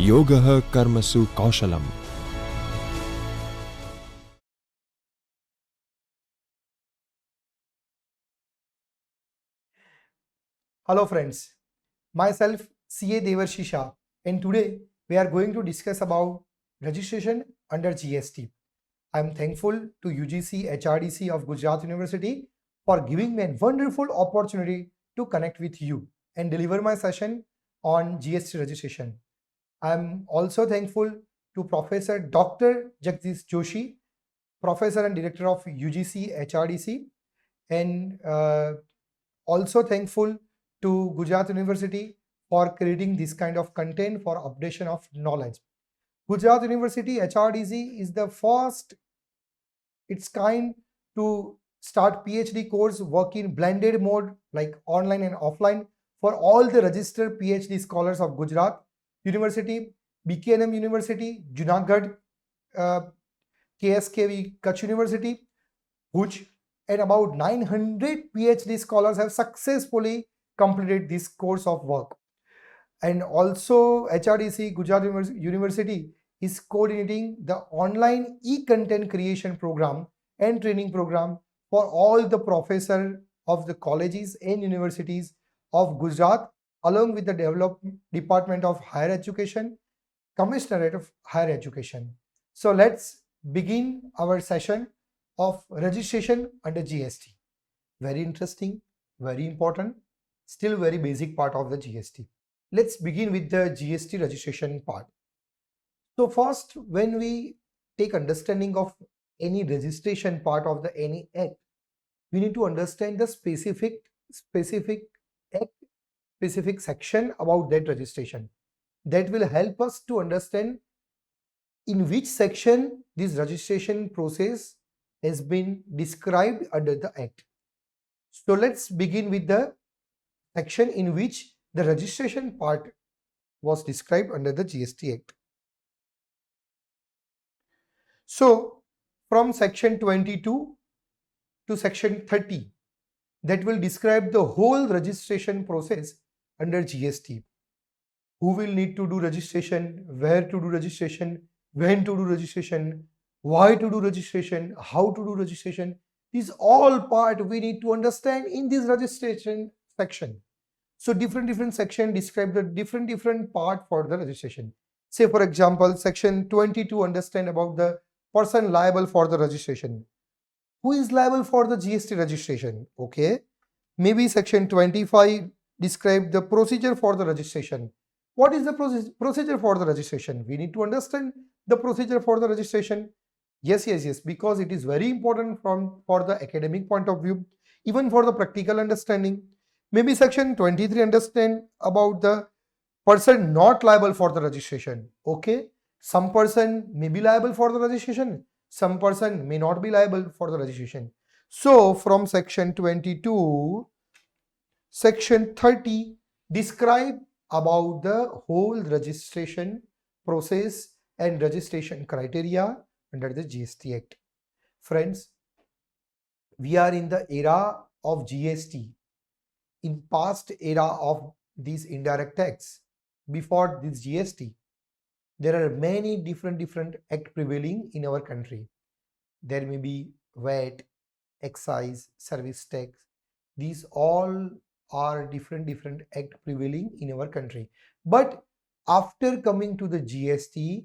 योगः कर्मसु कौशलम्. Hello friends, myself CA Devarshi Shah, and today we are going to discuss about registration under GST. I am thankful to UGC HRDC of Gujarat University for giving me a wonderful opportunity to connect with you and deliver my session on GST registration. I am also thankful to Professor Dr. Jagdish Joshi, Professor and Director of UGC HRDC, and also thankful to Gujarat University for creating this kind of content for updation of knowledge. Gujarat University HRDC is the first its kind to start PhD course work in blended mode like online and offline for all the registered PhD scholars of Gujarat University, BKNM University, Junagadh, KSKV Kutch University, Bhuj, and about 900 PhD scholars have successfully completed this course of work. And also HRDC Gujarat University is coordinating the online e-content creation program and training program for all the professors of the colleges and universities of Gujarat, along with the Department of Higher Education, Commissionerate of Higher Education. So let's begin our session of registration under GST. Very interesting, very important, still very basic part of the GST. Let's begin with the GST registration part. So first, when we take understanding of any registration part of the any act, we need to understand the specific act, specific section about that registration. That will help us to understand in which section this registration process has been described under the act. So let's begin with the section in which the registration part was described under the GST Act. So from section 22 to section 30, that will describe the whole registration process under GST. Who will need to do registration, where to do registration, when to do registration, why to do registration, how to do registration. These all part we need to understand in this registration section. So different section describe the different part for the registration. Say for example, section 22 understand about the person liable for the registration. Who is liable for the GST registration? Okay. Maybe section 25 describe the procedure for the registration. What is the procedure for the registration? We need to understand the procedure for the registration. Yes, because it is very important for the academic point of view, even for the practical understanding. Maybe section 23 understand about the person not liable for the registration. Okay, some person may be liable for the registration, some person may not be liable for the registration. So from section 22, section 30 describe about the whole registration process and registration criteria under the GST Act. Friends, we are in the era of GST. In past era of these indirect tax, before this GST, there are many different act prevailing in our country. There may be VAT, excise, service tax. These all are different act prevailing in our country. But after coming to the GST,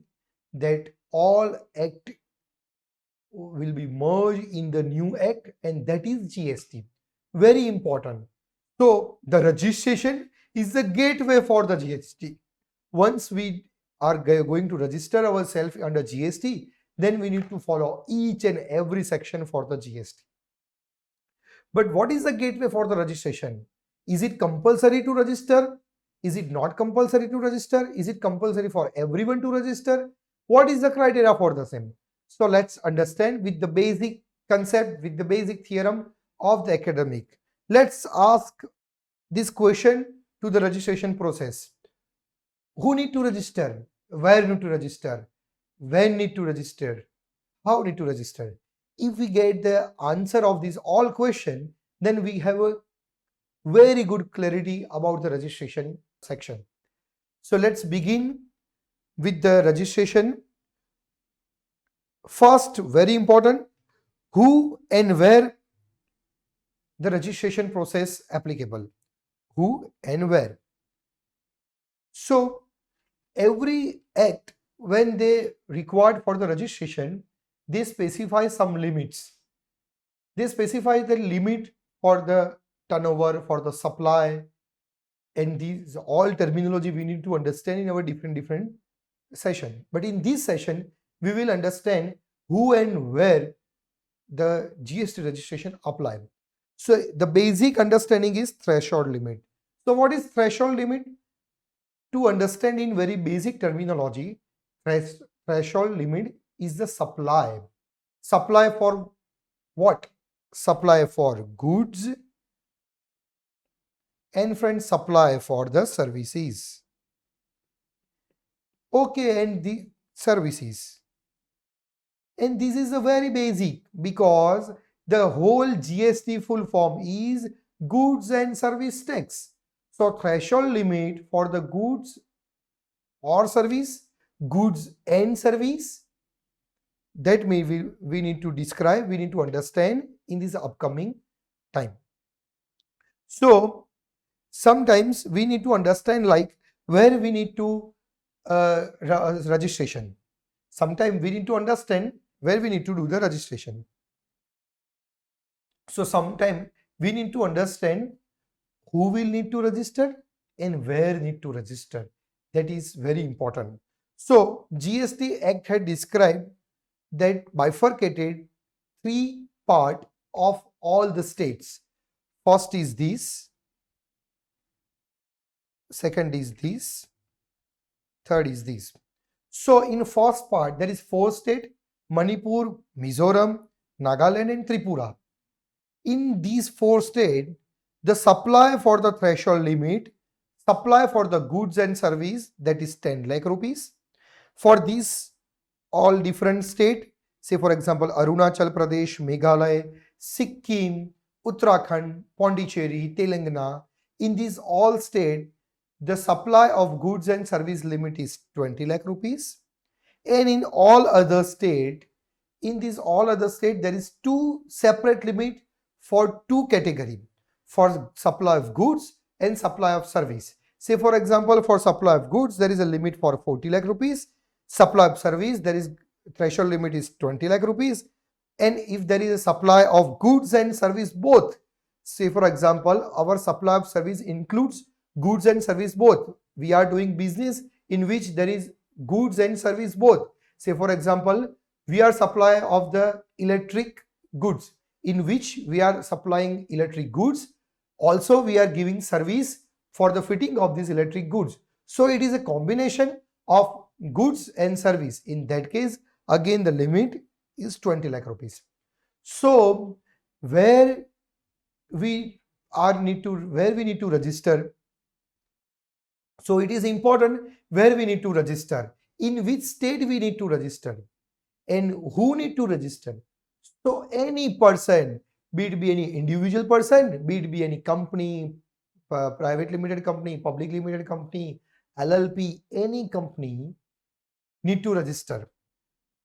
that all act will be merged in the new act, and that is GST. Very important. So the registration is the gateway for the GST. Once we are going to register ourselves under GST, then we need to follow each and every section for the GST. But what is the gateway for the registration? Is it compulsory to register? Is it not compulsory to register? Is it compulsory for everyone to register? What is the criteria for the same? So let's understand with the basic concept, with the basic theorem of the academic. Let's ask this question to the registration process. Who need to register? Where need to register? When need to register? How need to register? If we get the answer of these all questions, then we have a very good clarity about the registration section. So let's begin with the registration. First, very important, who and where the registration process applicable. Who and where. So every act, when they required for the registration, they specify some limits. They specify the limit for the turnover, for the supply, and these all terminology we need to understand in our different session. But in this session, we will understand who and where the GST registration apply. So the basic understanding is threshold limit. So what is threshold limit? To understand in very basic terminology, threshold limit is the supply. Supply for what? Supply for goods, and friends, supply for the services. Okay, and the services. And this is a very basic, because the whole GST full form is goods and service tax. So threshold limit for the goods or service, goods and service, that we need to describe, we need to understand in this upcoming time. So sometimes we need to understand like where we need to registration. Sometimes we need to understand where we need to do the registration. So sometimes we need to understand who will need to register and where need to register. That is very important. So GST Act had described that bifurcated three part of all the states. First is this, second is this, third is this. So in first part, there is 4 states: Manipur, Mizoram, Nagaland and Tripura. In these 4 states, the supply for the threshold limit, supply for the goods and service, that is 10 lakh rupees. For these all different states, say for example Arunachal Pradesh, Meghalaya, Sikkim, Uttarakhand, Pondicherry, Telangana, in these all states, the supply of goods and service limit is 20 lakh rupees. And in all other states, there is 2 separate limit for 2 category, for supply of goods and supply of service. Say for example, for supply of goods, there is a limit for 40 lakh rupees. Supply of service, there is threshold limit is 20 lakh rupees. And if there is a supply of goods and service both, say for example, our supply of service includes goods and service both. We are doing business in which there is goods and service both. Say for example, we are supply of the electric goods, in which we are supplying electric goods. Also, we are giving service for the fitting of these electric goods. So it is a combination of goods and service. In that case, again the limit is 20 lakh rupees. So where we need to register. So it is important where we need to register, in which state we need to register, and who need to register. So any person, be it be any individual person, be it be any company, private limited company, public limited company, LLP, any company need to register.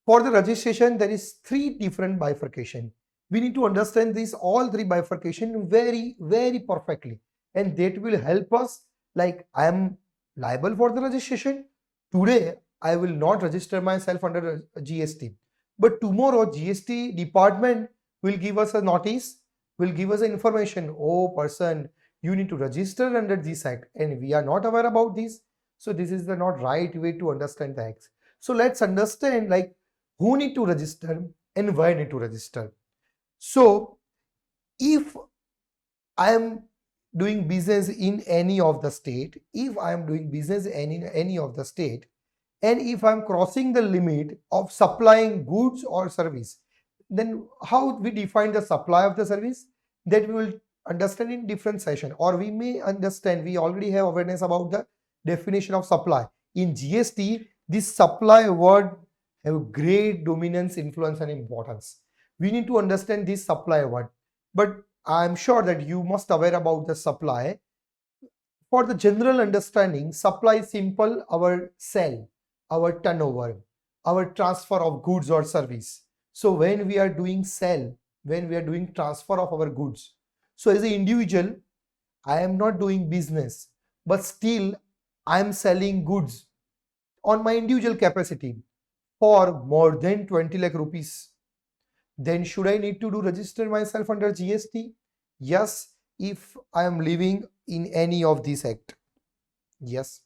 For the registration, there is 3 different bifurcation. We need to understand these all 3 bifurcation very, very perfectly, and that will help us. Like, I am liable for the registration. Today, I will not register myself under GST. But tomorrow, GST department will give us a notice, will give us information. Oh, person, you need to register under this act, and we are not aware about this. So this is the not right way to understand the acts. So let's understand like who need to register and why need to register. So if I am doing business in any of the state, and if I'm crossing the limit of supplying goods or service, then how we define the supply of the service, that we will understand in different session, or we may understand, we already have awareness about the definition of supply. In GST, this supply word have great dominance, influence and importance. We need to understand this supply word, but I'm sure that you must aware about the supply. For the general understanding, supply is simple, our sell, our turnover, our transfer of goods or service. So when we are doing sell, when we are doing transfer of our goods, so as an individual, I am not doing business, but still I am selling goods on my individual capacity for more than 20 lakh rupees. Then should I need to do register myself under GST? Yes, if I am living in any of these act. Yes.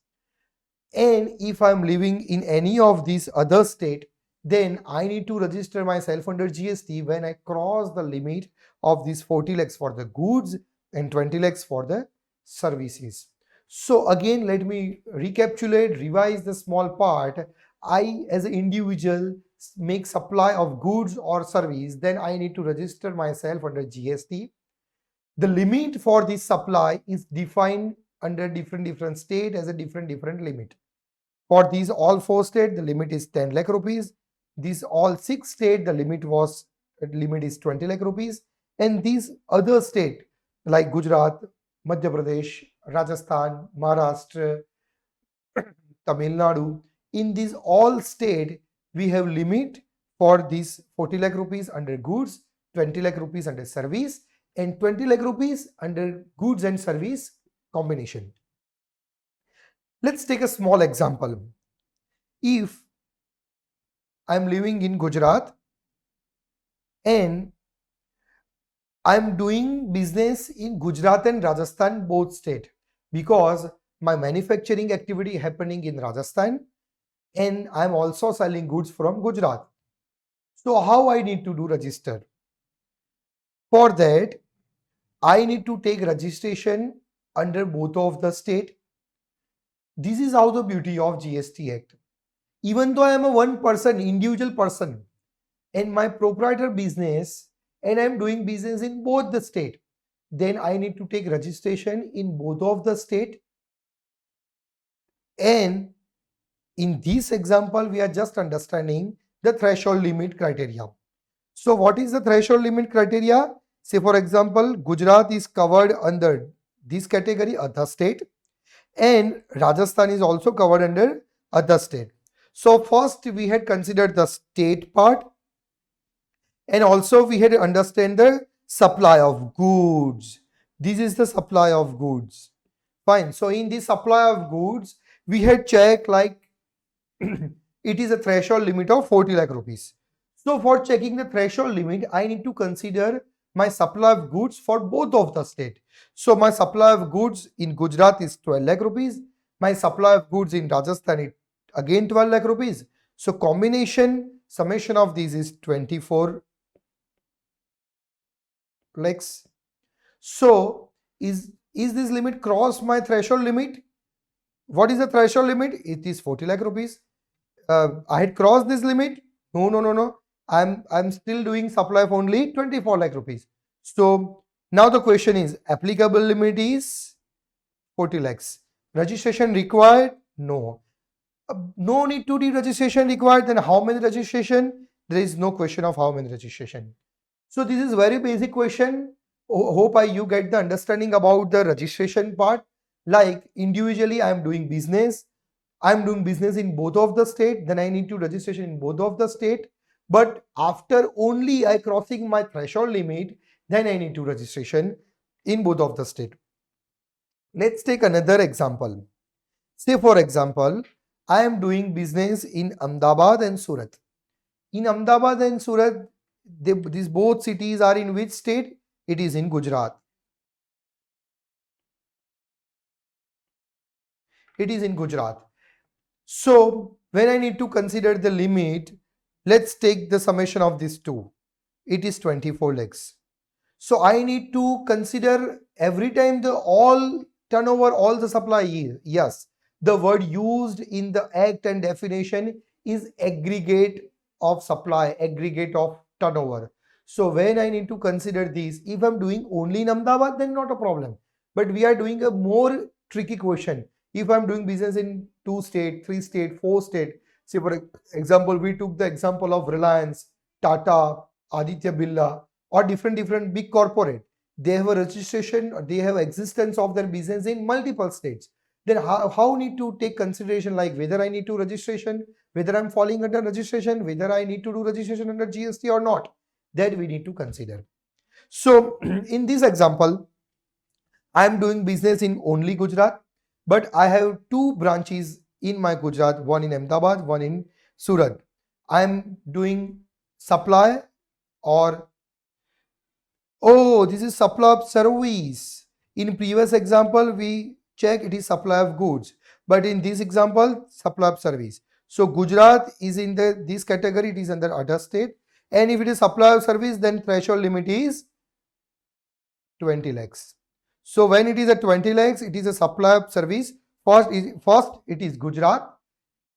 And if I'm living in any of these other state, then I need to register myself under GST when I cross the limit of these 40 lakhs for the goods and 20 lakhs for the services. So again, let me recapitulate, revise the small part. I as an individual make supply of goods or service, then I need to register myself under GST. The limit for this supply is defined under different state as a different limit. For these all 4 states, the limit is 10 lakh rupees. These all 6 states, the limit is 20 lakh rupees. And these other states like Gujarat, Madhya Pradesh, Rajasthan, Maharashtra, Tamil Nadu, in these all states, we have limit for these 40 lakh rupees under goods, 20 lakh rupees under service, and 20 lakh rupees under goods and service combination. Let's take a small example. If I'm living in Gujarat and I'm doing business in Gujarat and Rajasthan, both state, because my manufacturing activity happening in Rajasthan and I'm also selling goods from Gujarat. So how I need to do register? For that, I need to take registration under both of the state. This is how the beauty of GST Act. Even though I am a one person, individual person, and my proprietor business, and I am doing business in both the state, then I need to take registration in both of the state. And in this example, we are just understanding the threshold limit criteria. So what is the threshold limit criteria? Say for example, Gujarat is covered under this category, other state, and Rajasthan is also covered under other state. So first we had considered the state part, and also we had to understand the supply of goods. This is the supply of goods. Fine. So in this supply of goods, we had checked like it is a threshold limit of 40 lakh rupees. So for checking the threshold limit, I need to consider my supply of goods for both of the state. So my supply of goods in Gujarat is 12 lakh rupees. My supply of goods in Rajasthan is again 12 lakh rupees. So combination summation of these is 24 lakhs. So is this limit cross my threshold limit? What is the threshold limit? It is 40 lakh rupees. I had crossed this limit. No. I'm still doing supply of only 24 lakh rupees. So now the question is, applicable limit is 40 lakhs. Registration required? No. No need to do registration required. Then how many registration? There is no question of how many registration. So this is very basic question. Hope you get the understanding about the registration part. Like individually, I am doing business. I am doing business in both of the state. Then I need to registration in both of the state. But after only I crossing my threshold limit, then I need to registration in both of the state. Let's take another example. Say for example, I am doing business in Ahmedabad and Surat. In Ahmedabad and Surat, these both cities are in which state? It is in Gujarat. It is in Gujarat. So when I need to consider the limit, let's take the summation of these two. It is 24 lakhs. So I need to consider every time the all turnover, all the supply is. Yes, the word used in the act and definition is aggregate of supply, aggregate of turnover. So when I need to consider these, if I'm doing only in Ahmedabad, then not a problem. But we are doing a more tricky question. If I'm doing business in 2 state, 3 state, 4 state, say for example, we took the example of Reliance, Tata, Aditya Birla, or different big corporate. They have a registration, or they have existence of their business in multiple states. then how need to take consideration like whether I need to registration, whether I'm falling under registration, whether I need to do registration under GST or not, that we need to consider. So in this example, I'm doing business in only Gujarat, but I have two branches in my Gujarat, one in Ahmedabad, one in Surat. I'm doing supply or this is supply of service. In previous example, we check it is supply of goods, but in this example, supply of service. So Gujarat is in this category, it is under other state, and if it is supply of service, then threshold limit is 20 lakhs. So when it is a 20 lakhs, it is a supply of service. First it is Gujarat,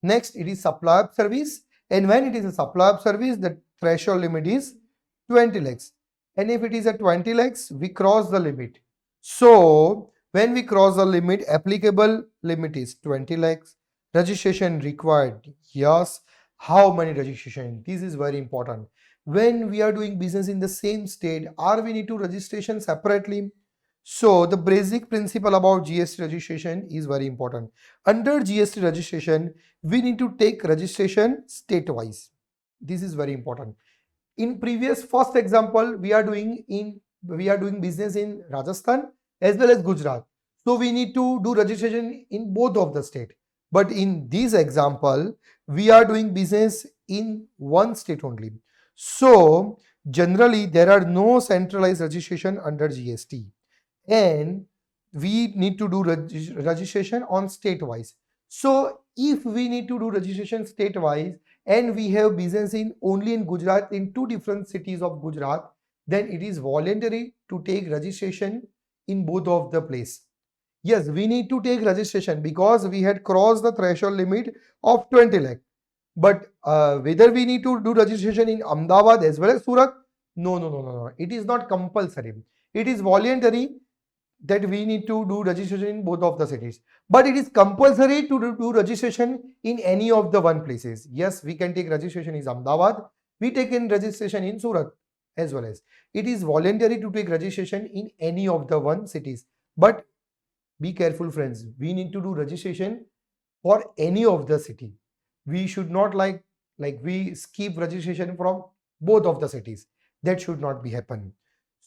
next it is supply of service, and when it is a supply of service, the threshold limit is 20 lakhs. And if it is a 20 lakhs, we cross the limit. So when we cross the limit, applicable limit is 20 lakhs. Registration required, yes. How many registration? This is very important. When we are doing business in the same state, are we need to registration separately? So the basic principle about GST registration is very important. Under GST registration, we need to take registration state-wise. This is very important. In previous first example, we are doing business in Rajasthan as well as Gujarat. So we need to do registration in both of the state. But in this example, we are doing business in one state only. So generally, there are no centralized registration under GST, and we need to do registration on state-wise. So if we need to do registration state-wise and we have business only in Gujarat, in two different cities of Gujarat, then it is voluntary to take registration in both of the place. Yes, we need to take registration because we had crossed the threshold limit of 20 lakh. But whether we need to do registration in Ahmedabad as well as Surat? No. It is not compulsory. It is voluntary that we need to do registration in both of the cities. But it is compulsory to do registration in any of the one places. Yes, we can take registration in Ahmedabad. We take in registration in Surat as well as. It is voluntary to take registration in any of the one cities. But be careful, friends. We need to do registration for any of the city. We should not like we skip registration from both of the cities. That should not be happen.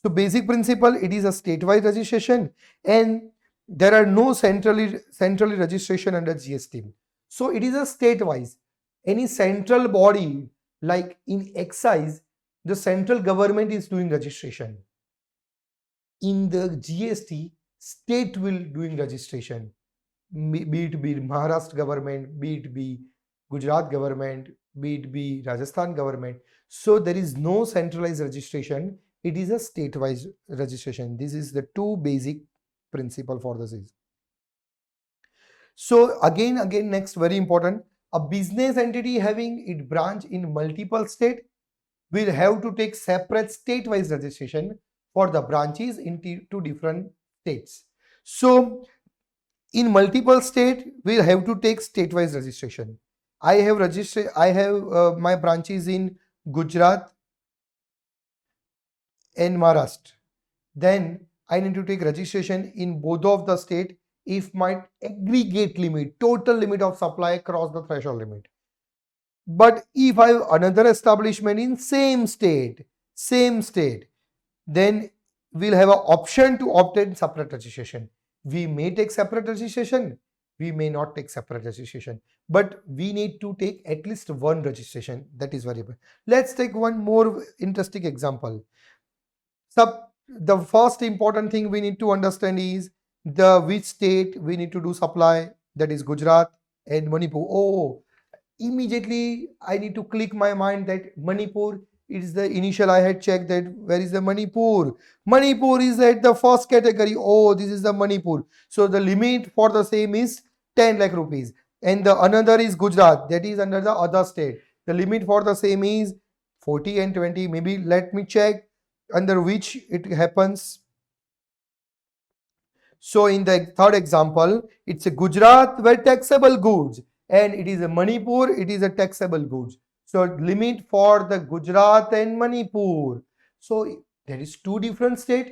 So basic principle, it is a statewide registration and there are no centrally registration under GST. So it is a state-wise. Any central body like in excise, the central government is doing registration. In the GST, state will doing registration. Be it be Maharashtra government, be it be Gujarat government, be it be Rajasthan government. So there is no centralized registration. It is a state-wise registration. This is the two basic principle for this. So again, next very important, a business entity having its branch in multiple states will have to take separate state-wise registration for the branches in two different states. So in multiple states, we'll have to take state-wise registration. I have my branches in Gujarat and Maharashtra. Then I need to take registration in both of the state if my aggregate limit, total limit of supply cross the threshold limit. But if I have another establishment in same state, then we'll have an option to obtain separate registration. We may take separate registration, we may not take separate registration, but we need to take at least one registration. That is very important. Let's take one more interesting example. The first important thing we need to understand is which state we need to do supply, that is Gujarat and Manipur. Immediately I need to click my mind that Manipur is the initial. I had checked that where is the Manipur. Manipur is at the first category. This is the Manipur. So the limit for the same is 10 lakh rupees. And the another is Gujarat, that is under the other state. The limit for the same is 40 and 20. Maybe let me check under which it happens. So in the third example, it's a Gujarat where taxable goods, and it is a Manipur, it is a taxable goods. So limit for the Gujarat and Manipur. So there is two different states,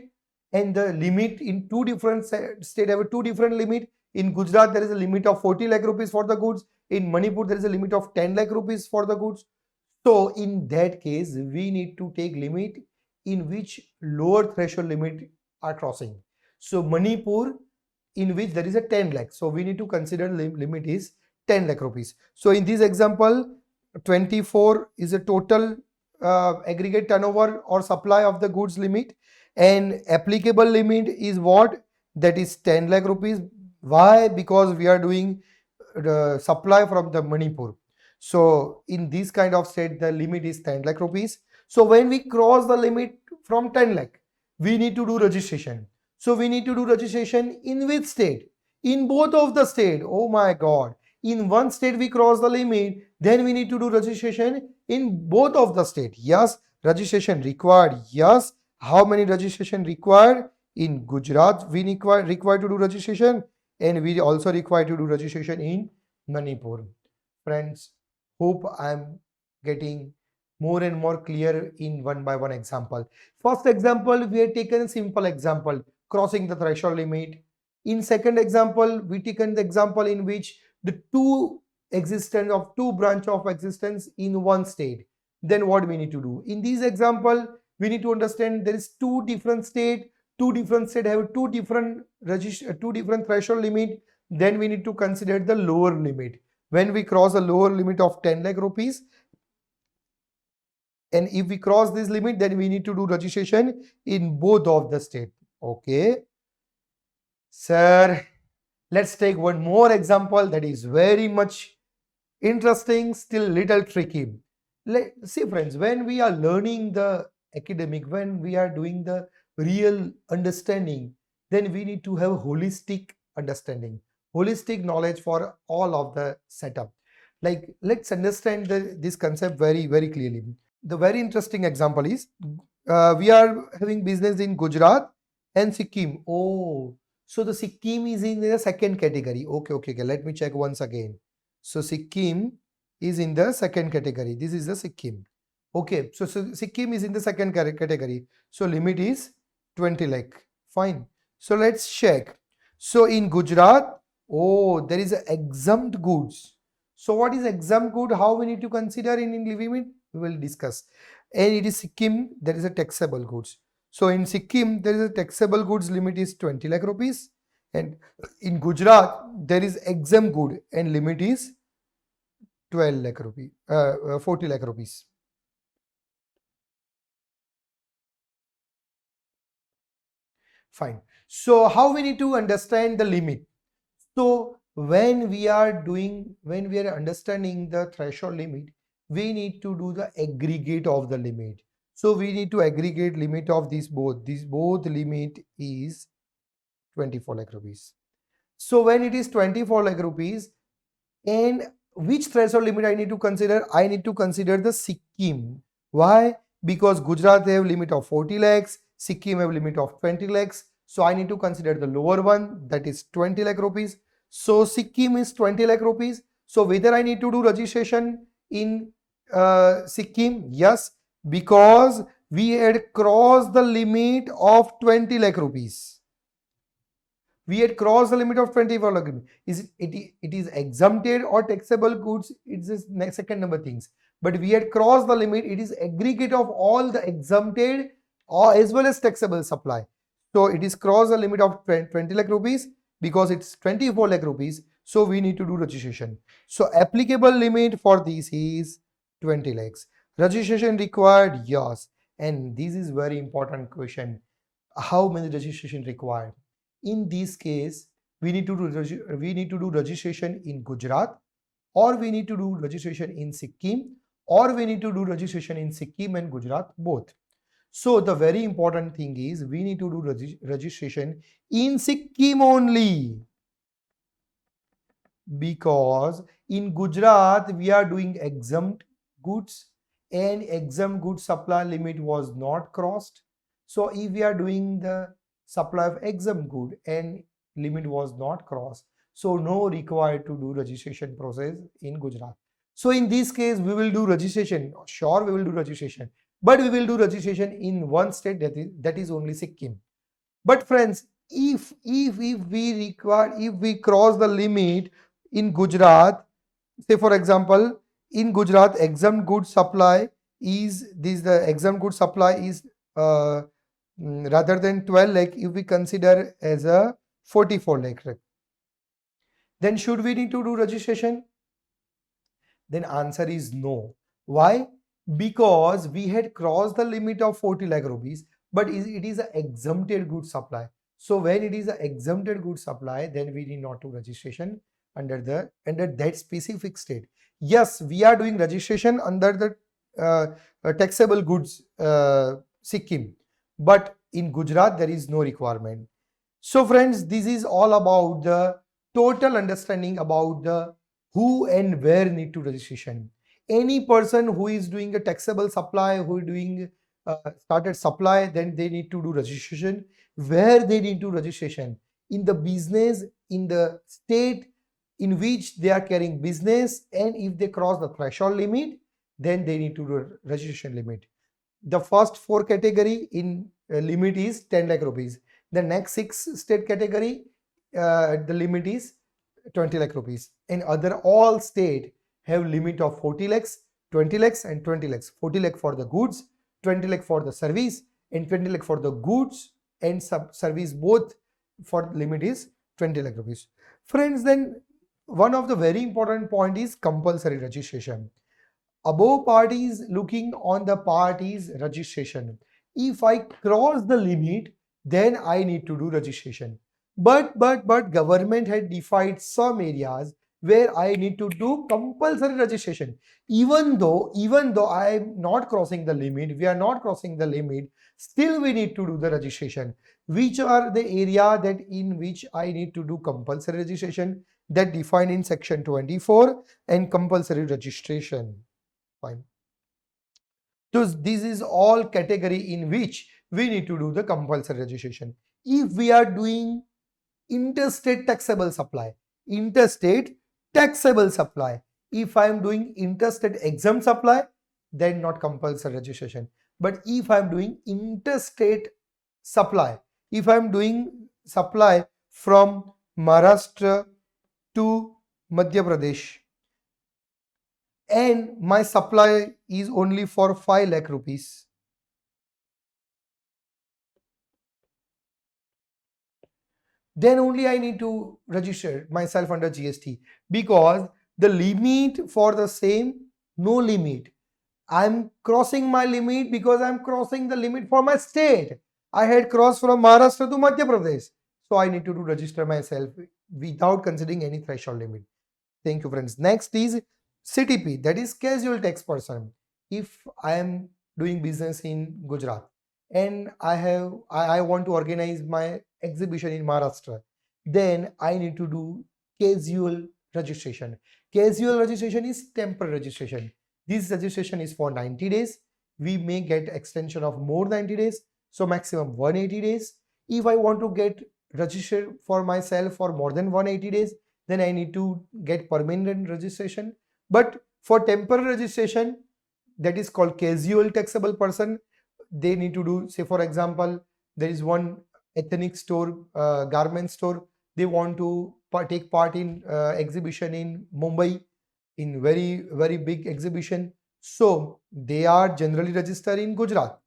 and the limit in two different states have a two different limit. In Gujarat, there is a limit of 40 lakh rupees for the goods. In Manipur, there is a limit of 10 lakh rupees for the goods. So in that case, we need to take limit in which lower threshold limit are crossing. So Manipur, in which there is a 10 lakh. So we need to consider limit is 10 lakh rupees. So in this example, 24 is a total aggregate turnover or supply of the goods limit, and applicable limit is what? That is 10 lakh rupees. Why? Because we are doing the supply from the Manipur. So in this kind of state, the limit is 10 lakh rupees. So when we cross the limit from 10 lakh, we need to do registration. So we need to do registration in which state? In both of the state. Oh my God. In one state we cross the limit, then we need to do registration in both of the state. Yes, registration required. Yes. How many registration required? In Gujarat, we required to do registration, and we also require to do registration in Manipur. Friends, hope I am getting more and more clear in one by one example. First example, we have taken a simple example, crossing the threshold limit. In second example, we taken the example in which the two existence of two branch of existence in one state. Then what we need to do? In this example, we need to understand there is two different state have two different threshold limit. Then we need to consider the lower limit. When we cross a lower limit of 10 lakh rupees, and if we cross this limit, then we need to do registration in both of the state. Okay, sir, let's take one more example that is very much interesting, still little tricky. See friends, when we are learning the academic, when we are doing the real understanding, then we need to have holistic understanding, holistic knowledge for all of the setup. Like, let's understand this concept very clearly. The very interesting example is we are having business in Gujarat and Sikkim. Oh, so the Sikkim is in the second category. Okay. Let me check once again. So Sikkim is in the second category. This is the Sikkim. Okay, so Sikkim is in the second category. So limit is 20 lakh. Fine. So let's check. So in Gujarat, oh, there is exempt goods. So what is exempt good? How we need to consider in limit? We will discuss. And it is Sikkim, there is a taxable goods. So in Sikkim, there is a taxable goods limit is 20 lakh rupees. And in Gujarat, there is exempt good and limit is 12 lakh rupees, 40 lakh rupees. Fine. So how we need to understand the limit? So when we are understanding the threshold limit, we need to do the aggregate of the limit. So we need to aggregate limit of these both. This both limit is 24 lakh rupees. So when it is 24 lakh rupees, and which threshold limit I need to consider? I need to consider the Sikkim. Why? Because Gujarat have limit of 40 lakhs, Sikkim have limit of 20 lakhs. So I need to consider the lower one, that is 20 lakh rupees. So Sikkim is 20 lakh rupees. So whether I need to do registration in Sikkim? Yes, because we had crossed the limit of 20 lakh rupees. We had crossed the limit of 24 lakh rupees. It is exempted or taxable goods? It's the second number things. But we had crossed the limit. It is aggregate of all the exempted or as well as taxable supply. So it is crossed the limit of 20 lakh rupees because it's 24 lakh rupees. So we need to do registration. So applicable limit for this is 20 lakhs. Registration required? Yes. And this is very important question. How many registration required? In this case, we need to do registration in Gujarat, or we need to do registration in Sikkim, or we need to do registration in Sikkim and Gujarat both. So the very important thing is we need to do registration in Sikkim only, because in Gujarat we are doing exempt goods and exempt goods supply limit was not crossed. So if we are doing the supply of exempt good and limit was not crossed, so no required to do registration process in Gujarat. So in this case we will do registration. Sure, we will do registration, but we will do registration in one state, that is only Sikkim. But friends, if we cross the limit in Gujarat, say for example, in Gujarat, exempt goods supply is the exempt goods supply is rather than 12 lakh, if we consider as a 44 lakh, then should we need to do registration? Then answer is no. Why? Because we had crossed the limit of 40 lakh rupees, but it is an exempted good supply. So when it is an exempted good supply, then we need not do registration under that specific state. Yes, we are doing registration under the taxable goods Sikkim, but in Gujarat there is no requirement. So friends, this is all about the total understanding about the who and where need to registration. Any person who is doing a taxable supply, who is doing started supply, then they need to do registration. Where they need to registration? In the business, in the state in which they are carrying business, and if they cross the threshold limit, then they need to do registration limit. The first 4 category in limit is 10 lakh rupees. The next 6 state category, the limit is 20 lakh rupees. And other all state have limit of 40 lakhs, 20 lakhs and 20 lakhs. 40 lakh for the goods, 20 lakh for the service, and 20 lakh for the goods and service both for limit is 20 lakh rupees. Friends, then one of the very important point is compulsory registration. Above part is looking on the party's registration. If I cross the limit, then I need to do registration. But government had defined some areas where I need to do compulsory registration. Even though I am not crossing the limit, we are not crossing the limit, still we need to do the registration. Which are the area that in which I need to do compulsory registration? That defined in section 24 and compulsory registration. Fine. So this is all category in which we need to do the compulsory registration. If we are doing interstate taxable supply, if I am doing interstate exempt supply, then not compulsory registration. But if I am doing interstate supply, if I am doing supply from Maharashtra to Madhya Pradesh, and my supply is only for 5 lakh rupees, then only I need to register myself under GST, because the limit for the same, no limit. I'm crossing my limit because I'm crossing the limit for my state. I had crossed from Maharashtra to Madhya Pradesh. So I need to do register myself without considering any threshold limit. Thank you, friends. Next is CTP, that is casual tax person. If I am doing business in Gujarat and I want to organize my exhibition in Maharashtra, then I need to do casual registration. Casual registration is temporary registration. This registration is for 90 days. We may get extension of more 90 days. So maximum 180 days. If I want to get registered for myself for more than 180 days, then I need to get permanent registration. But for temporary registration, that is called casual taxable person, they need to do, say for example, there is one ethnic store, garment store, they want to take part in exhibition in Mumbai, in very big exhibition, so they are generally registered in Gujarat,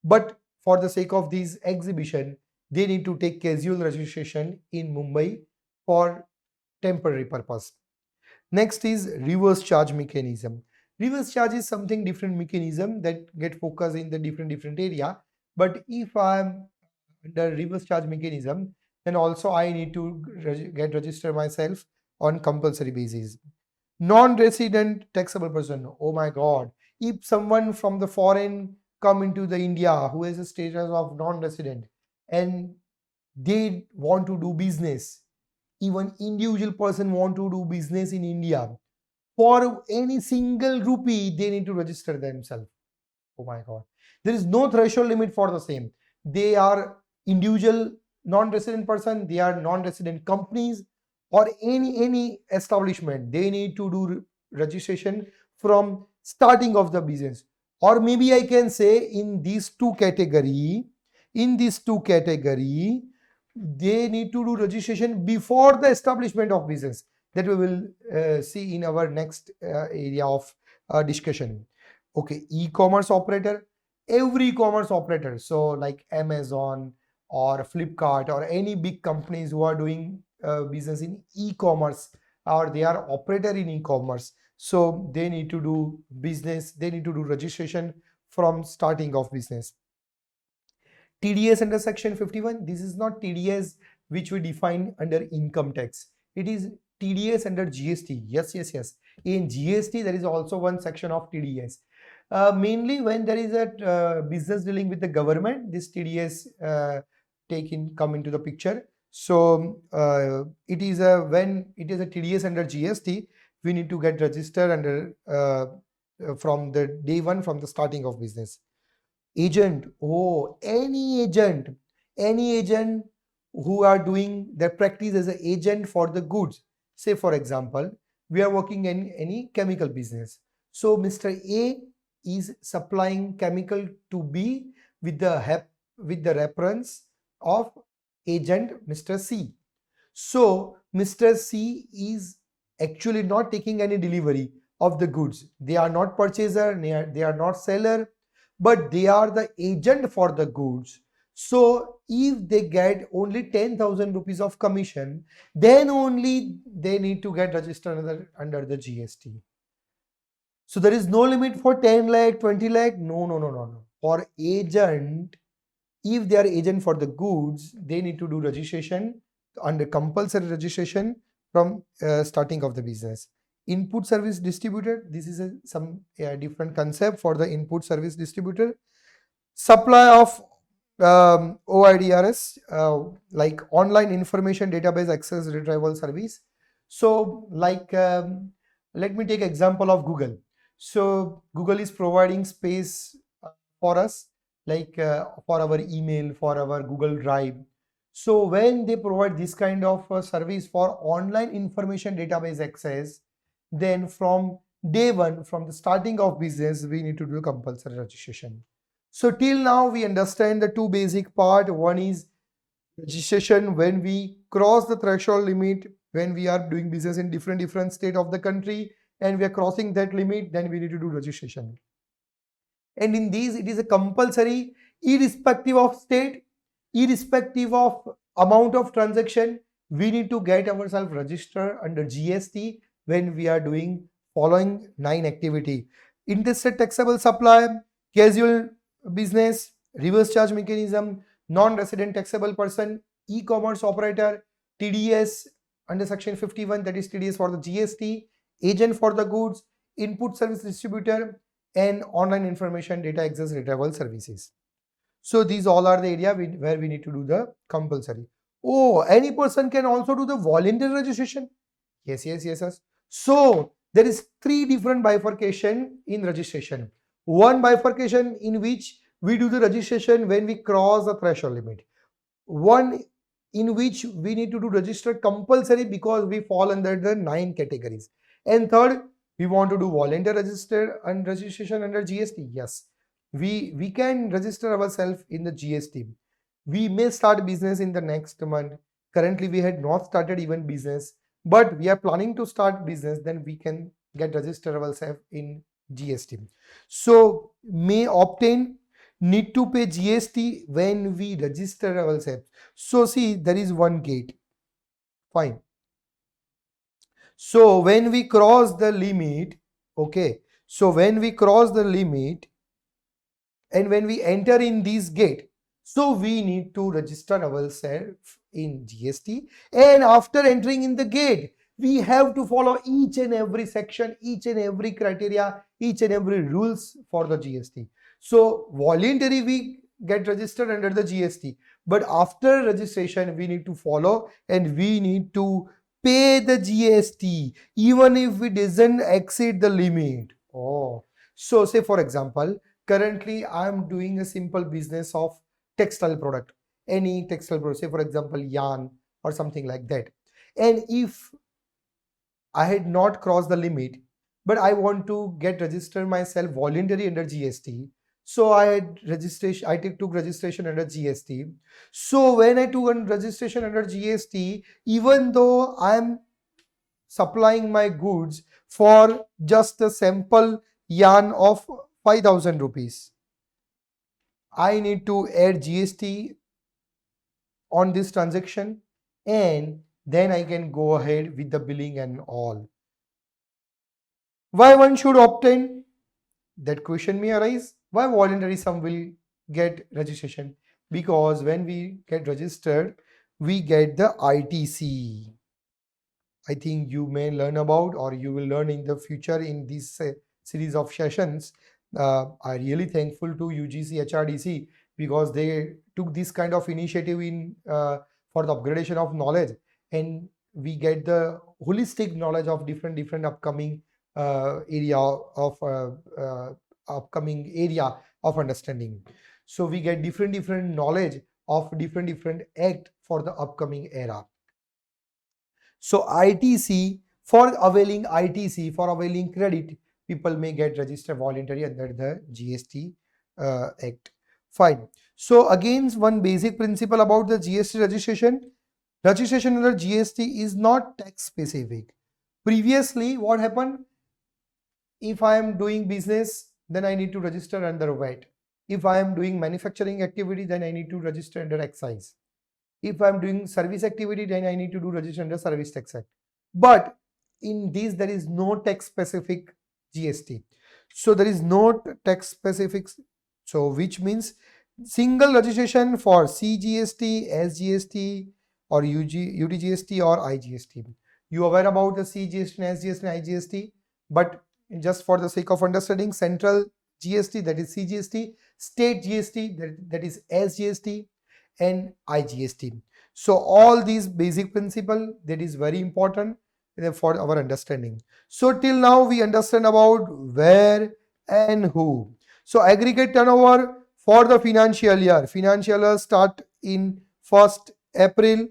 but for the sake of this exhibition they need to take casual registration in Mumbai for temporary purpose. Next is reverse charge mechanism. Reverse charge is something different mechanism that get focused in the different area, but if I am under reverse charge mechanism, then also I need to get register myself on compulsory basis. Non-resident taxable person, oh my god, if someone from the foreign come into the India who has a status of non-resident and they want to do business, even individual person want to do business in India, for any single rupee they need to register themselves. Oh my god, there is no threshold limit for the same. They are individual non-resident person, they are non-resident companies, or any establishment, they need to do registration from starting of the business. Or maybe I can say in these two category, they need to do registration before the establishment of business. That we will see in our next area of discussion. Okay, e-commerce operator, every e-commerce operator, so like Amazon or Flipkart or any big companies who are doing business in e-commerce, or they are operator in e-commerce, so they need to do business, they need to do registration from starting of business. TDS under section 51, this is not TDS which we define under income tax. It is TDS under GST. Yes. In GST, there is also one section of TDS. Mainly when there is a business dealing with the government, this TDS come into the picture. So it is when it is a TDS under GST, we need to get registered under from the day one, from the starting of business. Agent, any agent who are doing their practice as an agent for the goods. Say for example, we are working in any chemical business, so Mr. A is supplying chemical to B with the reference of agent Mr. C. So Mr. C is actually not taking any delivery of the goods. They are not purchaser, they are not seller, but they are the agent for the goods. So if they get only 10,000 rupees of commission, then only they need to get registered under the GST. So there is no limit for 10 lakh, 20 lakh. No. For agent, if they are agent for the goods, they need to do registration under compulsory registration from starting of the business. Input service distributor, this is some different concept for the input service distributor. Supply of OIDRS, like online information database access retrieval service. So like let me take example of Google. So Google is providing space for us, like for our email, for our Google Drive. So when they provide this kind of service for online information database access, then from day one, from the starting of business, we need to do compulsory registration. So till now we understand the two basic part. One is registration when we cross the threshold limit, when we are doing business in different state of the country and we are crossing that limit, then we need to do registration. And in these, it is a compulsory, irrespective of state, irrespective of amount of transaction, we need to get ourselves registered under GST when we are doing following 9 activity: interstate taxable supply, casual business, reverse charge mechanism, non-resident taxable person, e-commerce operator, TDS under section 51, that is TDS for the GST, agent for the goods, input service distributor, and online information data access retrieval services. So these all are the area where we need to do the compulsory. Any person can also do the voluntary registration. Yes. So there is 3 different bifurcation in registration. One bifurcation in which we do the registration when we cross the threshold limit. One in which we need to do register compulsory because we fall under the 9 categories. And third, we want to do voluntary register and registration under GST. Yes, we can register ourselves in the GST. We may start business in the next month. Currently, we had not started even business, but we are planning to start business. Then we can get registered ourselves in GST. So may obtain, need to pay GST when we register ourselves. So see, there is one gate. Fine. So when we cross the limit, okay, so when we cross the limit and when we enter in this gate, so we need to register ourselves in GST, and after entering in the gate, we have to follow each and every section, each and every criteria, each and every rules for the GST. So voluntary we get registered under the GST, but after registration we need to follow and we need to pay the GST even if it doesn't exceed the limit. So say for example, currently I am doing a simple business of textile product, any textile product, say for example yarn or something like that. And if I had not crossed the limit, but I want to get registered myself voluntary under GST, So I had registration, took registration under GST. So when I took registration under GST, even though I'm supplying my goods for just a sample yarn of 5,000 rupees, I need to add GST on this transaction, and then I can go ahead with the billing and all. Why one should obtain? That question may arise. Why voluntary sum will get registration? Because when we get registered, we get the ITC. I think you may learn about, or you will learn in the future in this series of sessions. I'm really thankful to UGC HRDC because they took this kind of initiative in for the upgradation of knowledge, and we get the holistic knowledge of different upcoming area of understanding. So we get different knowledge of different act for the upcoming era. So ITC, for availing credit, people may get registered voluntary under the GST Act. Fine. So again, one basic principle about the GST registration. Registration under GST is not tax specific. Previously, what happened? If I am doing business, then I need to register under VAT. If I am doing manufacturing activity, then I need to register under excise. If I'm doing service activity, then I need to do register under Service Tax Act. But in this, there is no tax specific GST. So there is no tax specific. So which means single registration for CGST, SGST, or UTGST or IGST. You aware about the CGST and SGST and IGST, but just for the sake of understanding, central GST, that is CGST, state GST, that is SGST, and IGST. So all these basic principle, that is very important for our understanding. So till now we understand about where and who. So aggregate turnover for the financial year. Financial year start in 1st April,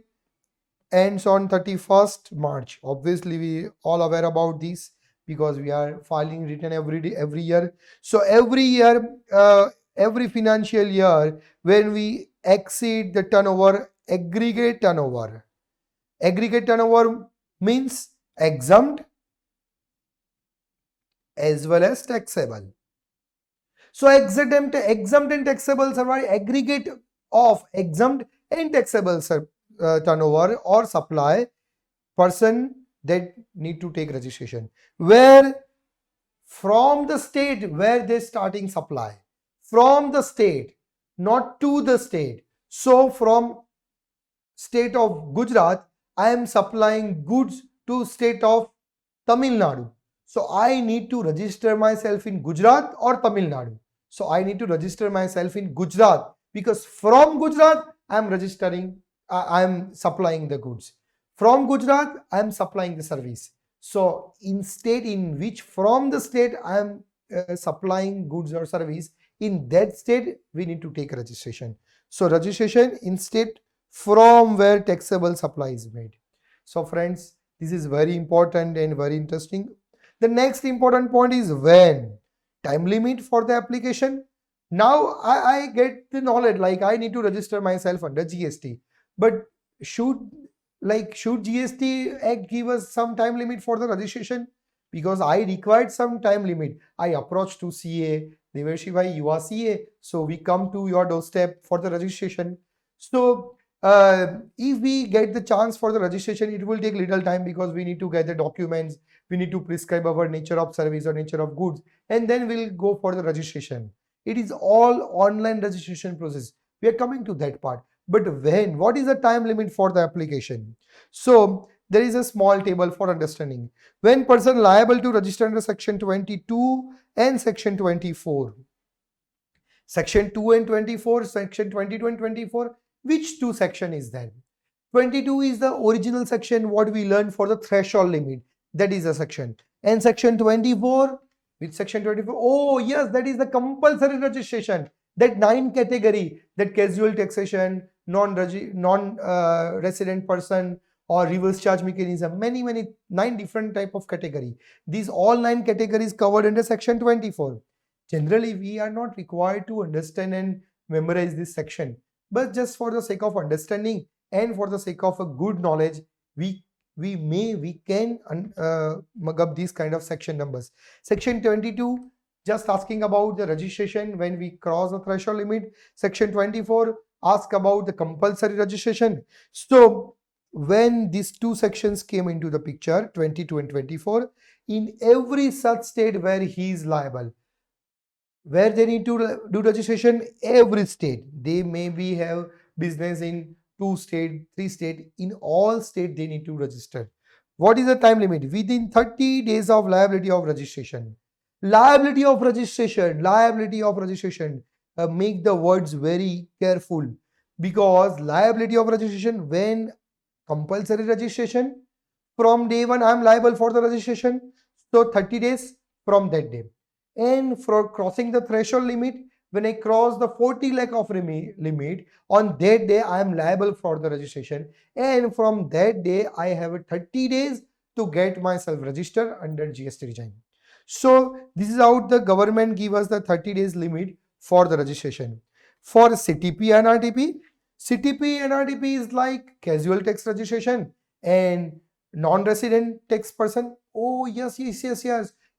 ends on 31st March. Obviously we all aware about this because we are filing return every year. So every year, every financial year, when we exceed the turnover, aggregate turnover means exempt as well as taxable. So exempt and taxable are aggregate of exempt and taxable turnover or supply person that need to take registration, where from the state where they starting supply, from the state, not to the state. So from state of Gujarat, I am supplying goods to state of Tamil Nadu. So I need to register myself in Gujarat or Tamil Nadu. So I need to register myself in Gujarat because from Gujarat I am registering, I am supplying the goods. From Gujarat I am supplying the service. So in state in which from the state I am supplying goods or service, in that state we need to take a registration. So registration in state from where taxable supply is made. So friends, this is very important and very interesting. The next important point is when. Time limit for the application. Now I get the knowledge like I need to register myself under GST. But should GST Act give us some time limit for the registration? Because I required some time limit. I approached to CA, Devarshi bhai, you are CA, so we come to your doorstep for the registration. So if we get the chance for the registration, it will take little time because we need to get the documents, we need to prescribe our nature of service or nature of goods, and then we'll go for the registration. It is all online registration process. We are coming to that part. But when? What is the time limit for the application? So there is a small table for understanding. When person liable to register under section 22 and section 24. Section 2 and 24, section 22 and 24. Which two section is that? 22 is the original section what we learned for the threshold limit. That is a section. And section 24, which section 24? Oh yes, that is the compulsory registration. That 9 category, that casual taxation, non-resident person, or reverse charge mechanism, many 9 different type of category. These all 9 categories covered under section 24. Generally, we are not required to understand and memorize this section, but just for the sake of understanding and for the sake of a good knowledge, we can mug up these kind of section numbers. Section 22 just asking about the registration when we cross the threshold limit. Section 24 ask about the compulsory registration. So when these two sections came into the picture, 22 and 24, in every such state where he is liable, where they need to do registration, every state, they maybe have business in 2 state, 3 state, in all state they need to register. What is the time limit? Within 30 days of liability of registration. Liability of registration, liability of registration. Make the words very careful, because liability of registration, when compulsory registration, from day one I am liable for the registration, so 30 days from that day. And for crossing the threshold limit, when I cross the 40 lakh of limit, on that day I am liable for the registration, and from that day I have 30 days to get myself registered under GST regime. So this is how the government give us the 30 days limit for the registration. For CTP and RTP, CTP and RTP is like casual tax registration and non-resident tax person. Oh yes.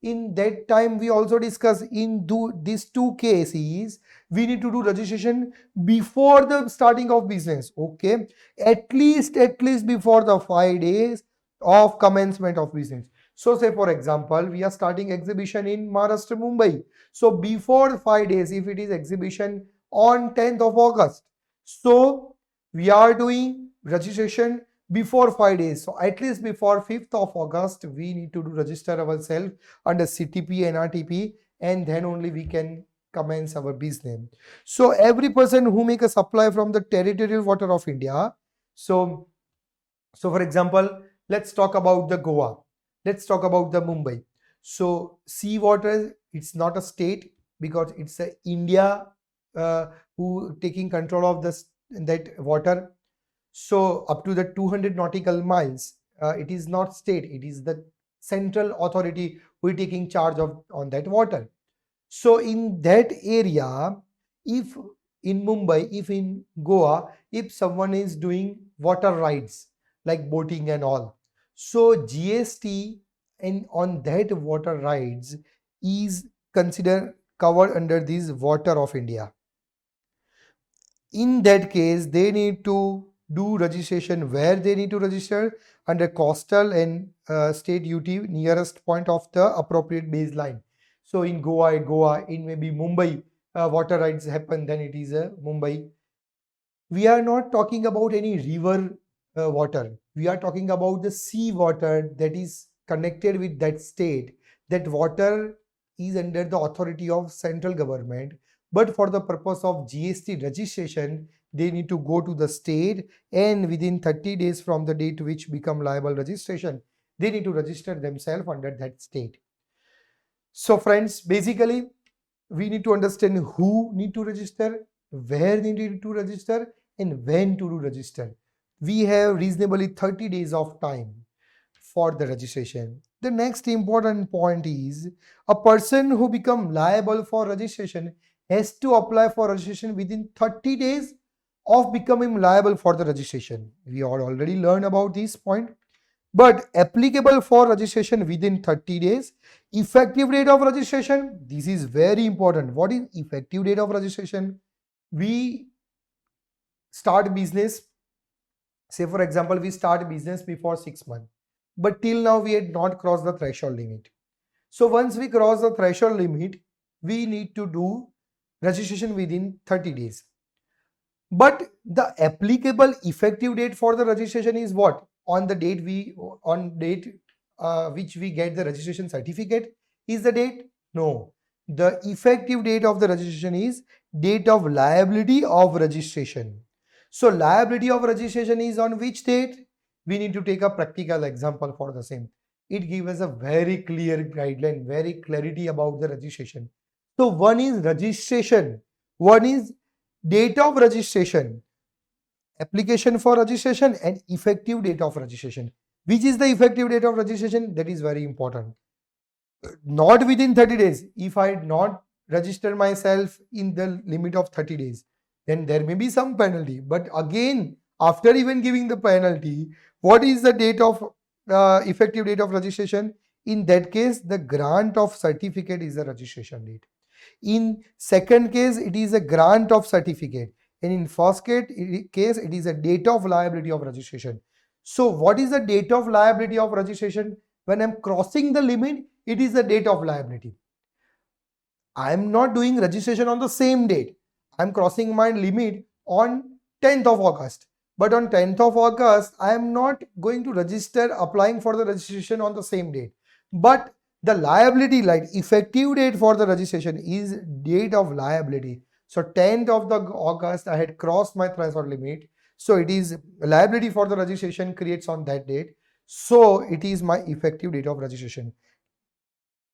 In that time we also discussed, in these two cases we need to do registration before the starting of business. Okay, at least before the 5 days of commencement of business. So say for example, we are starting exhibition in Maharashtra, Mumbai. So before 5 days, if it is exhibition on 10th of August, so we are doing registration before 5 days. So at least before 5th of August, we need to do register ourselves under CTP and RTP, and then only we can commence our business. So every person who make a supply from the territorial water of India. So for example, let's talk about the Goa. Let's talk about the Mumbai. So sea water, it's not a state, because it's a India who taking control of that water. So up to the 200 nautical miles, it is not state, it is the central authority who is taking charge of on that water. So in that area, if in Mumbai, if in Goa, if someone is doing water rides like boating and all, so GST and on that water rides is considered covered under this water of India. In that case, they need to do registration where they need to register under coastal and state duty nearest point of the appropriate baseline. So in Goa, in maybe Mumbai, water rides happen, then it is Mumbai. We are not talking about any river water. We are talking about the sea water that is connected with that state. That water is under the authority of central government, but for the purpose of GST registration, they need to go to the state, and within 30 days from the date which become liable registration, they need to register themselves under that state. So friends, basically we need to understand who need to register, where they need to register, and when to do register. We have reasonably 30 days of time for the registration. The next important point is, a person who become liable for registration has to apply for registration within 30 days of becoming liable for the registration. We all already learned about this point, but applicable for registration within 30 days. Effective date of registration, this is very important. What is effective date of registration? We start business, say for example, we start business before 6 months, but till now we had not crossed the threshold limit. So once we cross the threshold limit, we need to do registration within 30 days. But the applicable effective date for the registration is what? On the date which we get the registration certificate is the date? No. The effective date of the registration is date of liability of registration. So liability of registration is on which date? We need to take a practical example for the same. It gives us a very clear guideline, very clarity about the registration. So one is registration, one is date of registration, application for registration, and effective date of registration. Which is the effective date of registration? That is very important. Not within 30 days. If I not register myself in the limit of 30 days, then there may be some penalty. But again, after even giving the penalty, what is the date of effective date of registration? In that case, the grant of certificate is the registration date. In second case, it is a grant of certificate, and in first case, it is a date of liability of registration. So what is the date of liability of registration? When I'm crossing the limit, it is the date of liability. I'm not doing registration on the same date. I'm crossing my limit on 10th of August. But on 10th of August, I am not going to register applying for the registration on the same date. But the liability, like effective date for the registration, is date of liability. So 10th of the August, I had crossed my threshold limit. So it is liability for the registration creates on that date. So it is my effective date of registration.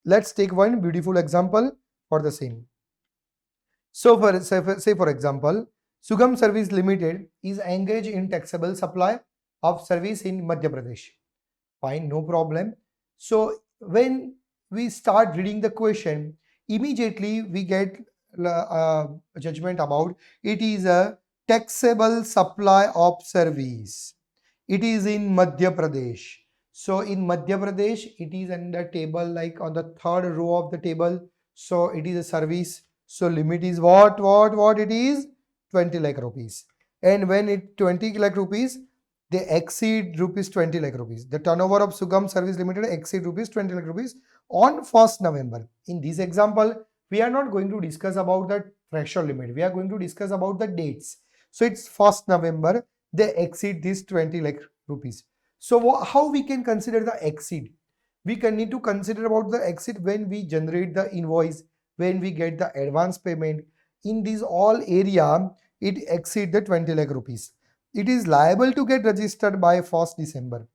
Let's take one beautiful example for the same. So say for example, Sugam Service Limited is engaged in taxable supply of service in Madhya Pradesh. Fine, no problem. So when we start reading the question, immediately we get a judgment about it is a taxable supply of service. It is in Madhya Pradesh. So in Madhya Pradesh, it is under table like on the third row of the table. So it is a service. So limit is what it is 20 lakh rupees. And when it 20 lakh rupees, they exceed rupees 20 lakh rupees. The turnover of Sugam Service Limited exceed rupees 20 lakh rupees on 1st November. In this example, we are not going to discuss about the threshold limit. We are going to discuss about the dates. So it's 1st November, they exceed this 20 lakh rupees. So how we can consider the exceed? We can need to consider about the exceed when we generate the invoice, when we get the advance payment. In this all area, it exceed the 20 lakh rupees. It is liable to get registered by 1st December.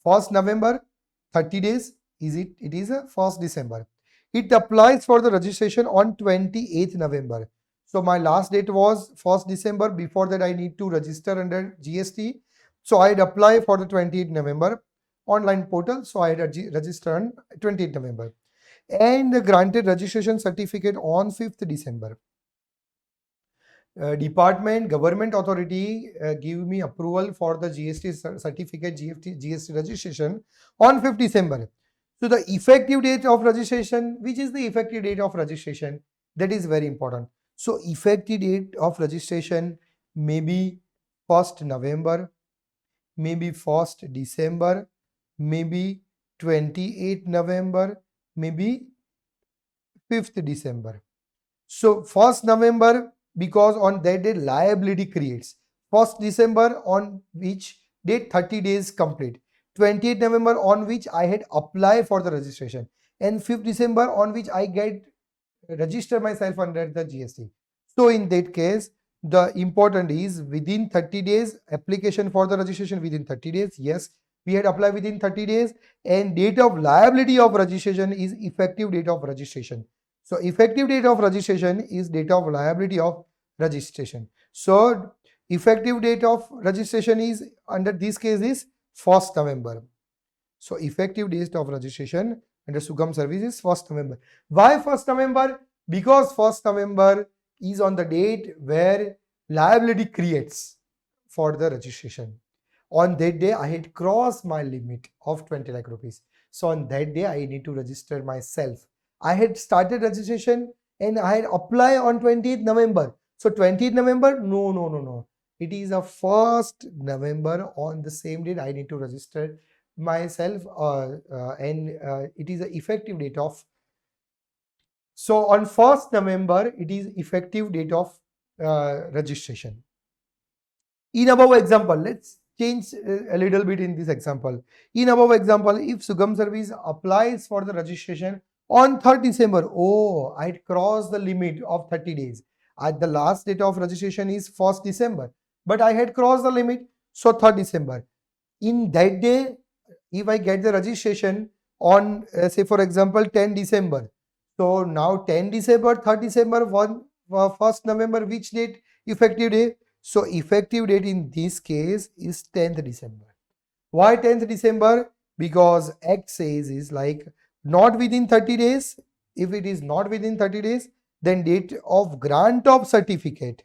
1st November, 30 days, it is a 1st December. It applies for the registration on 28th November. So my last date was 1st December. Before that, I need to register under GST. So I'd apply for the 28th November online portal. So I'd register on 28th November. And granted registration certificate on 5th December. Department, government authority give me approval for the GST certificate, GST registration on 5th December. So the effective date of registration, which is the effective date of registration, that is very important. So effective date of registration may be 1st November, maybe 1st December, maybe 28th November, maybe 5th December. So 1st November, because on that day liability creates. 1st December on which date 30 days complete. 28th November on which I had applied for the registration. And 5th December on which I get register myself under the GST. So in that case, the important is within 30 days, application for the registration within 30 days. Yes, we had applied within 30 days, and date of liability of registration is effective date of registration. So effective date of registration is date of liability of registration. So effective date of registration is under this case is 1st November. So effective date of registration under Sugam Service is 1st November. Why 1st November? Because 1st November is on the date where liability creates for the registration. On that day, I had crossed my limit of 20 lakh rupees. So on that day, I need to register myself. I had started registration and I had applied on 20th November. So 20th November, no. It is a 1st November. On the same date, I need to register myself and it is the effective date of. So on 1st November, it is effective date of registration. In above example, let's change a little bit in this example. In above example, if Sugam Service applies for the registration on 3rd December, oh, I crossed the limit of 30 days. At the last date of registration is 1st December, but I had crossed the limit, so 3rd December. In that day, if I get the registration on say for example 10 December, so now 10 December, 3rd December, 1st November, which date? Effective date. So effective date in this case is 10th December. Why 10th December? Because Act says is like not within 30 days, If it is not within 30 days, then date of grant of certificate.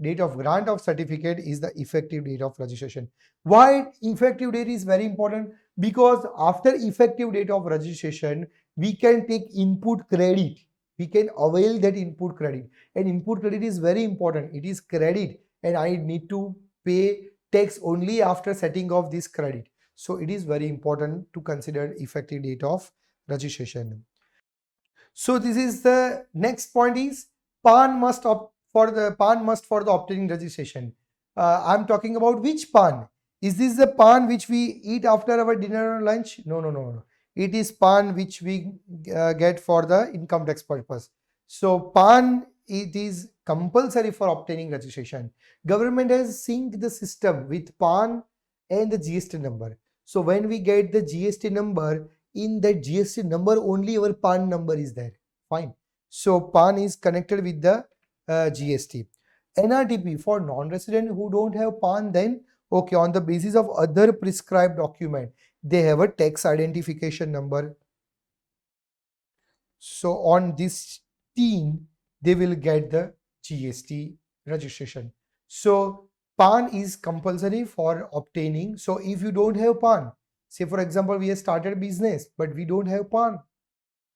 Date of grant of certificate is the effective date of registration. Why effective date is very important? Because after effective date of registration, we can take input credit. We can avail that input credit. And input credit is very important. It is credit, and I need to pay tax only after setting off this credit. So it is very important to consider effective date of registration. So this is the next point is PAN must for the obtaining registration. I'm talking about which PAN. Is this the PAN which we eat after our dinner or lunch? No, no, no, no. It is PAN which we get for the income tax purpose. So PAN, it is compulsory for obtaining registration. Government has synced the system with PAN and the GST number. So when we get the GST number, in that GST number only our PAN number is there. Fine. So PAN is connected with the GST. NRTP for non-resident who don't have PAN, then okay, on the basis of other prescribed document, they have a tax identification number. So on this team, they will get the GST registration. So PAN is compulsory for obtaining. So if you don't have PAN, say for example, we have started business, but we don't have PAN,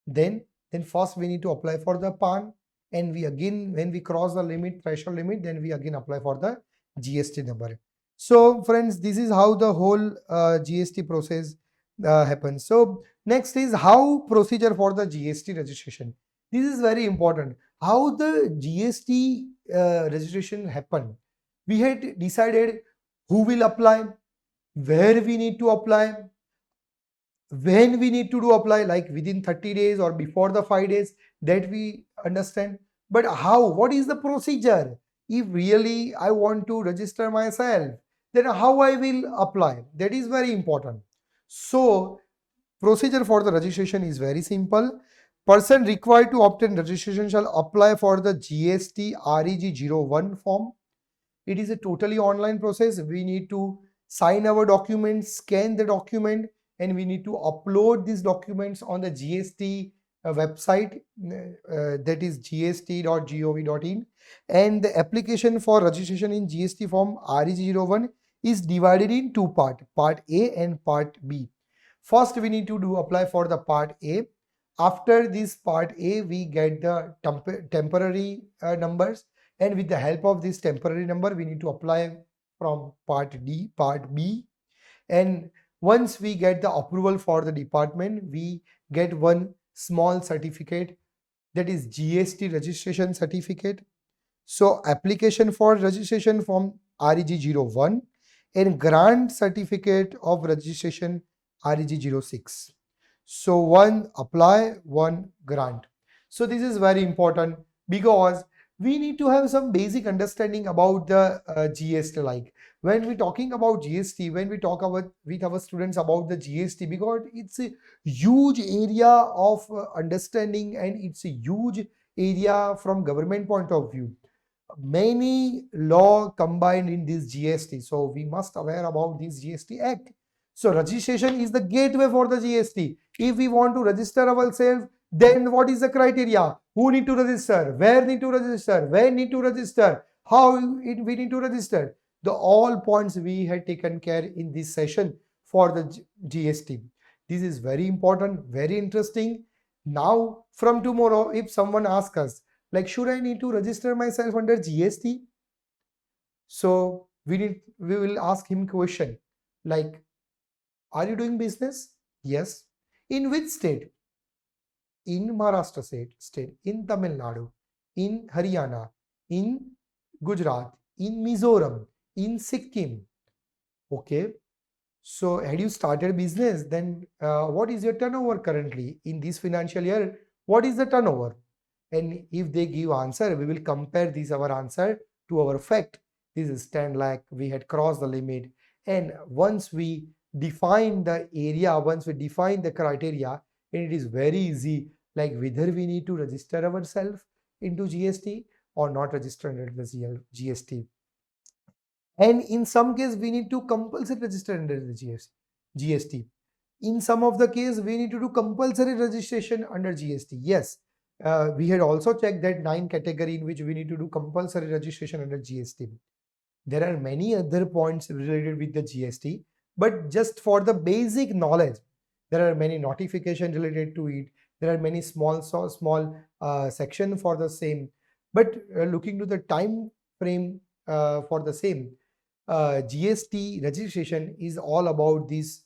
then first we need to apply for the PAN, and we again, when we cross the limit, threshold limit, then we again apply for the GST number. So friends, this is how the whole GST process happens. So next is how procedure for the GST registration. This is very important. How the GST registration happen. We had decided who will apply, where we need to apply, when we need to do apply, like within 30 days or before the 5 days, that we understand. But how, what is the procedure? If really I want to register myself, then how I will apply? That is very important. So procedure for the registration is very simple. Person required to obtain registration shall apply for the GST REG 01 form. It is a totally online process. We need to sign our documents, scan the document, and we need to upload these documents on the GST website, that is gst.gov.in. And the application for registration in GST form REG 01 is divided in two parts, part A and part B. First, we need to apply for the part A. After this part A, we get the temporary numbers, and with the help of this temporary number, we need to apply from part B. And once we get the approval for the department, we get one small certificate, that is GST registration certificate. So application for registration from REG 01 and grant certificate of registration REG 06. So one apply, one grant. So this is very important because we need to have some basic understanding about the GST. Like when we're talking about GST, when we talk about with our students about the GST, because it's a huge area of understanding, and it's a huge area from government point of view. Many law combined in this GST, so we must aware about this GST Act. So registration is the gateway for the GST. If we want to register ourselves, then what is the criteria? Who need to register? Where need to register? When need to register? How we need to register? The all points we had taken care in this session for the GST. This is very important, very interesting. Now from tomorrow, if someone asks us, like, should I need to register myself under GST? So we will ask him question like, are you doing business? Yes. In which state? In Maharashtra state, in Tamil Nadu, in Haryana, in Gujarat, in Mizoram, in Sikkim. Okay. So had you started business, then what is your turnover currently in this financial year? What is the turnover? And if they give answer, we will compare this our answer to our fact. This is 10 lakh, we had crossed the limit. And once we define the area, once we define the criteria, and it is very easy, like whether we need to register ourselves into GST or not register under the GST. And in some case, we need to compulsory register under the GST. In some of the case, we need to do compulsory registration under GST. Yes, we had also checked that 9 category in which we need to do compulsory registration under GST. There are many other points related with the GST, but just for the basic knowledge, there are many notifications related to it. There are many small section for the same. But looking to the time frame for the same, GST registration is all about this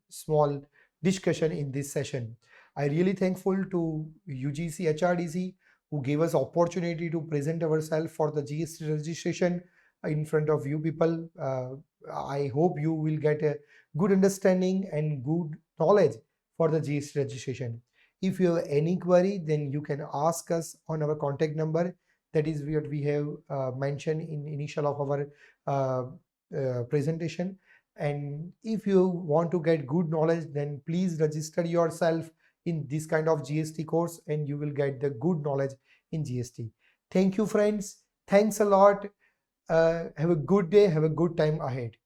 small discussion in this session. I really thankful to UGC HRDC who gave us opportunity to present ourselves for the GST registration in front of you people. I hope you will get a good understanding and good knowledge for the GST registration. If you have any query, then you can ask us on our contact number. That is what we have mentioned in initial of our presentation. And if you want to get good knowledge, then please register yourself in this kind of GST course and you will get the good knowledge in GST. Thank you, friends. Thanks a lot. Have a good day. Have a good time ahead.